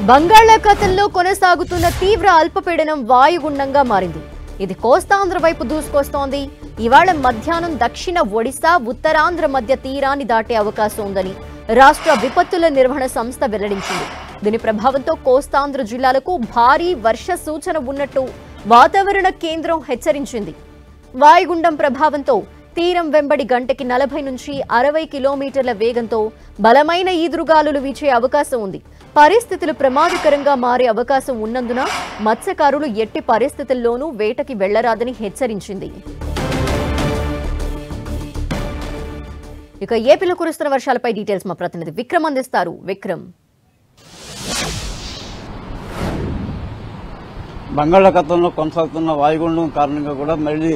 బంగాళాఖాతంలో కొనసాగుతున్న తీవ్ర అల్పపీడనం వాయుగుండంగా మారింది. ఇది కోస్తాంధ్ర వైపు దూసుకొస్తోంది. ఇవాళ మధ్యాహ్నం దక్షిణ ఒడిశా, ఉత్తరాంధ్ర మధ్య తీరాన్ని దాటే అవకాశం ఉందని రాష్ట్ర విపత్తుల నిర్వహణ సంస్థ వెల్లడించింది. దీని ప్రభావంతో కోస్తాంధ్ర జిల్లాలకు భారీ వర్ష సూచన ఉన్నట్టు వాతావరణ కేంద్రం హెచ్చరించింది. వాయుగుండం ప్రభావంతో తీరం వెంబడి గంటకి 40 నుంచి 60 కిలోమీటర్ల వేగంతో బలమైన ఈదురుగాలులు వీచే అవకాశం ఉంది. పరిస్థితులు ప్రమాదకరంగా మారే అవకాశం ఉన్నందున మత్స్యకారులు ఎట్టి పరిస్థితుల్లోనూ వేటకి వెళ్లరాదని హెచ్చరించింది. ఇక ఏపీలో కురుస్తున్న వర్షాలపై డీటెయిల్స్ మా ప్రతినిధి విక్రమ్ అందిస్తారు. విక్రమ్, బంగాళాఖాతంలో కొనసాగుతున్న వాయుగుండం కారణంగా కూడా మళ్లీ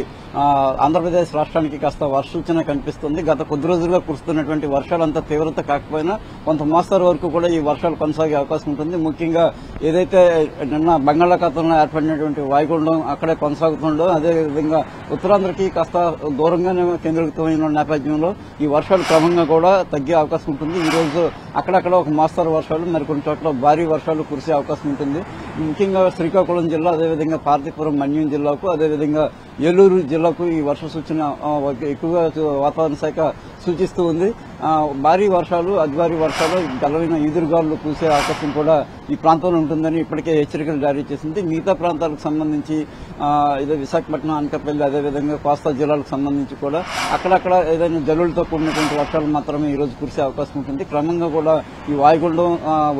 ఆంధ్రప్రదేశ్ రాష్ట్రానికి కాస్త వర్ష సూచన కనిపిస్తుంది. గత కొద్ది రోజులుగా కురుస్తున్నటువంటి వర్షాలంతా తీవ్రత కాకపోయినా కొంత మోస్తరు వరకు కూడా ఈ వర్షాలు కొనసాగే అవకాశం ఉంటుంది. ముఖ్యంగా ఏదైతే నిన్న బంగాళాఖాతంలో ఏర్పడినటువంటి వాయుగుండం అక్కడే కొనసాగుతుండో అదేవిధంగా ఉత్తరాంధ్రకి కాస్త దూరంగానే కేంద్రీకృతమైన నేపథ్యంలో ఈ వర్షాలు క్రమంగా కూడా తగ్గే అవకాశం ఉంటుంది. ఈ రోజు అక్కడక్కడ ఒక మోస్తరు వర్షాలు, మరికొన్ని చోట్ల భారీ వర్షాలు కురిసే అవకాశం ఉంటుంది. ముఖ్యంగా శ్రీకాకుళం జిల్లా, అదేవిధంగా పార్వతీపురం మన్యం జిల్లాకు, అదేవిధంగా ఏలూరు జిల్లాకు ఈ వర్ష సూచన ఎక్కువగా వాతావరణ శాఖ సూచిస్తూ ఉంది. భారీ వర్షాలు, అతి భారీ వర్షాలు, గలవైన ఈదురుగాలులు కూసే అవకాశం కూడా ఈ ప్రాంతంలో ఉంటుందని ఇప్పటికే హెచ్చరికలు జారీ చేసింది. మిగతా ప్రాంతాలకు సంబంధించి ఇదే విశాఖపట్నం, అనకాపల్లి, అదేవిధంగా కోస్తా జిల్లాలకు సంబంధించి కూడా అక్కడక్కడ ఏదైనా జల్లులతో కూడినటువంటి వర్షాలు మాత్రమే ఈ రోజు కురిసే అవకాశం ఉంటుంది. క్రమంగా కూడా ఈ వాయుగుండం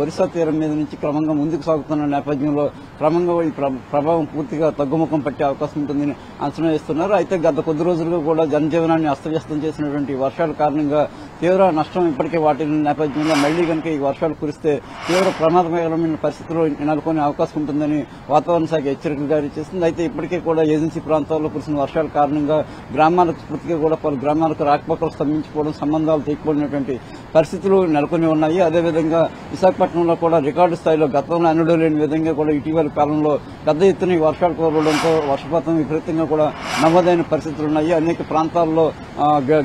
ఒరిస్సా తీరం మీద నుంచి క్రమంగా ముందుకు సాగుతున్న నేపథ్యంలో క్రమంగా ఈ ప్రభావం పూర్తిగా తగ్గుముఖం పట్టే అవకాశం ఉంటుందని అంచనా వేస్తున్నారు. అయితే గత కొద్ది రోజులుగా కూడా జనజీవనాన్ని అస్తవ్యస్తం చేసినటువంటి వర్షాల కారణంగా తీవ్ర నష్టం ఇప్పటికే వాటి నేపథ్యంలో మళ్లీ కనుక ఈ వర్షాలు కురిస్తే తీవ్ర ప్రమాదకరమైన పరిస్థితుల్లో నెలకొనే అవకాశం ఉంటుందని వాతావరణ శాఖ హెచ్చరికలు జారీ చేసింది. అయితే ఇప్పటికే కూడా ఏజెన్సీ ప్రాంతాల్లో కురిసిన వర్షాల కారణంగా గ్రామాలకు పూర్తిగా కూడా పలు గ్రామాలకు రాకపోకలు స్తంభించిపోవడం, సంబంధాలు తెగిపోయినటువంటి పరిస్థితులు నెలకొని ఉన్నాయి. అదేవిధంగా విశాఖపట్నంలో కూడా రికార్డు స్థాయిలో గతంలో ఎన్నడూ లేని విధంగా కూడా ఇటీవల కాలంలో పెద్ద ఎత్తున ఈ వర్షాలు కురవడంతో వర్షపాతం విపరీతంగా కూడా నమోదైన పరిస్థితులు ఉన్నాయి. అనేక ప్రాంతాల్లో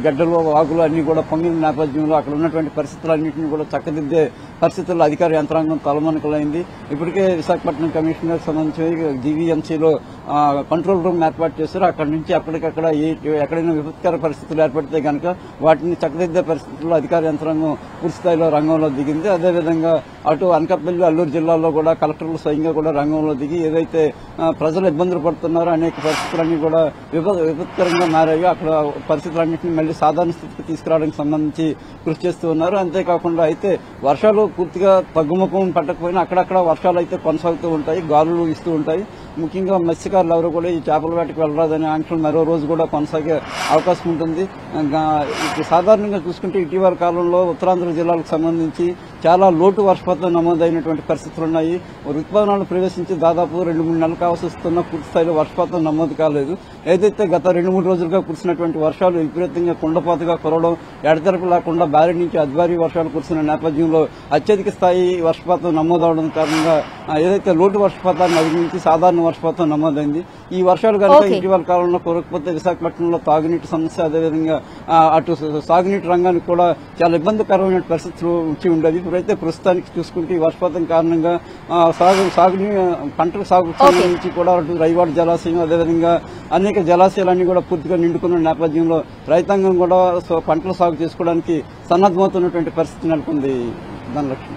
గడ్డలు, వాగులు అన్ని కూడా పొంగిన నేపథ్యంలో అక్కడ ఉన్నటువంటి పరిస్థితులన్నింటినీ కూడా చక్కదిద్దే పరిస్థితుల్లో అధికార యంత్రాంగం తలమణకలైంది. ఇప్పటికే విశాఖపట్నం కమిషనర్ సంబంధించి జీవీఎంసీలో కంట్రోల్ రూమ్ ఏర్పాటు చేశారు. అక్కడి నుంచి అక్కడికక్కడ ఎక్కడైనా విపత్కర పరిస్థితులు ఏర్పడితే కనుక వాటిని చక్కదిద్దే పరిస్థితుల్లో అధికార యంత్రాంగం పూర్తి స్థాయిలో రంగంలో దిగింది. అదేవిధంగా అటు అనకాపల్లి, అల్లూరు జిల్లాల్లో కూడా కలెక్టర్లు స్వయంగా కూడా రంగంలో దిగి ఏదైతే ప్రజలు ఇబ్బందులు పడుతున్నారో అనేక పరిస్థితులన్నీ కూడా విపత్కరంగా మారాయో అక్కడ పరిస్థితులన్నింటినీ మళ్లీ సాధారణ స్థితికి తీసుకురావడానికి సంబంధించి కృషి చేస్తూ ఉన్నారు. అంతేకాకుండా అయితే వర్షాలు పూర్తిగా తగ్గుముఖం పట్టకపోయినా అక్కడక్కడ వర్షాలు అయితే కొనసాగుతూ ఉంటాయి, గాలులు ఇస్తూ ఉంటాయి. ముఖ్యంగా మత్స్యకారులు ఎవరు కూడా ఈ చేపల వేటకు వెళ్లరాదనే ఆంక్షలు మరో రోజు కూడా కొనసాగే అవకాశం ఉంటుంది. సాధారణంగా చూసుకుంటే ఇటీవల కాలంలో ఉత్తరాంధ్ర జిల్లాలకు సంబంధించి చాలా లోటు వర్షపాతం నమోదైనటువంటి పరిస్థితులు ఉన్నాయి. రుతుపవనాలు ప్రవేశించి దాదాపు 2-3 నెలలు కావాల్సి వస్తున్న పూర్తి స్థాయిలో వర్షపాతం నమోదు కాలేదు. ఏదైతే గత 2-3 రోజులుగా కురిసినటువంటి వర్షాలు విపరీతంగా కుండపాతగా కురవడం, ఎడతెరపు లేకుండా భారీ నుంచి అతి భారీ వర్షాలు కురిసిన నేపథ్యంలో అత్యధిక స్థాయి వర్షపాతం నమోదవడం కారణంగా ఏదైతే లోటు వర్షపాతాన్ని అధిగమించి సాధారణ వర్షపాతం నమోదైంది. ఈ వర్షాలు కనుక ఇటీవల కాలంలో కురకపోతే విశాఖపట్నంలో తాగునీటి సమస్య, అదేవిధంగా అటు సాగునీటి రంగానికి కూడా చాలా ఇబ్బందికరమైన పరిస్థితులు వచ్చి ఉండేవి. ఇప్పుడైతే ప్రస్తుతానికి చూసుకుంటే ఈ వర్షపాతం కారణంగా పంటల సాగు సంబంధించి కూడా అటు రైవాడు జలాశయం, అదేవిధంగా అనేక జలాశయాలన్నీ కూడా పూర్తిగా నిండుకున్న నేపథ్యంలో రైతాంగం కూడా పంటల సాగు చేసుకోవడానికి సన్నద్దమవుతున్నటువంటి పరిస్థితి నెలకొంది. ధనలక్ష్మి.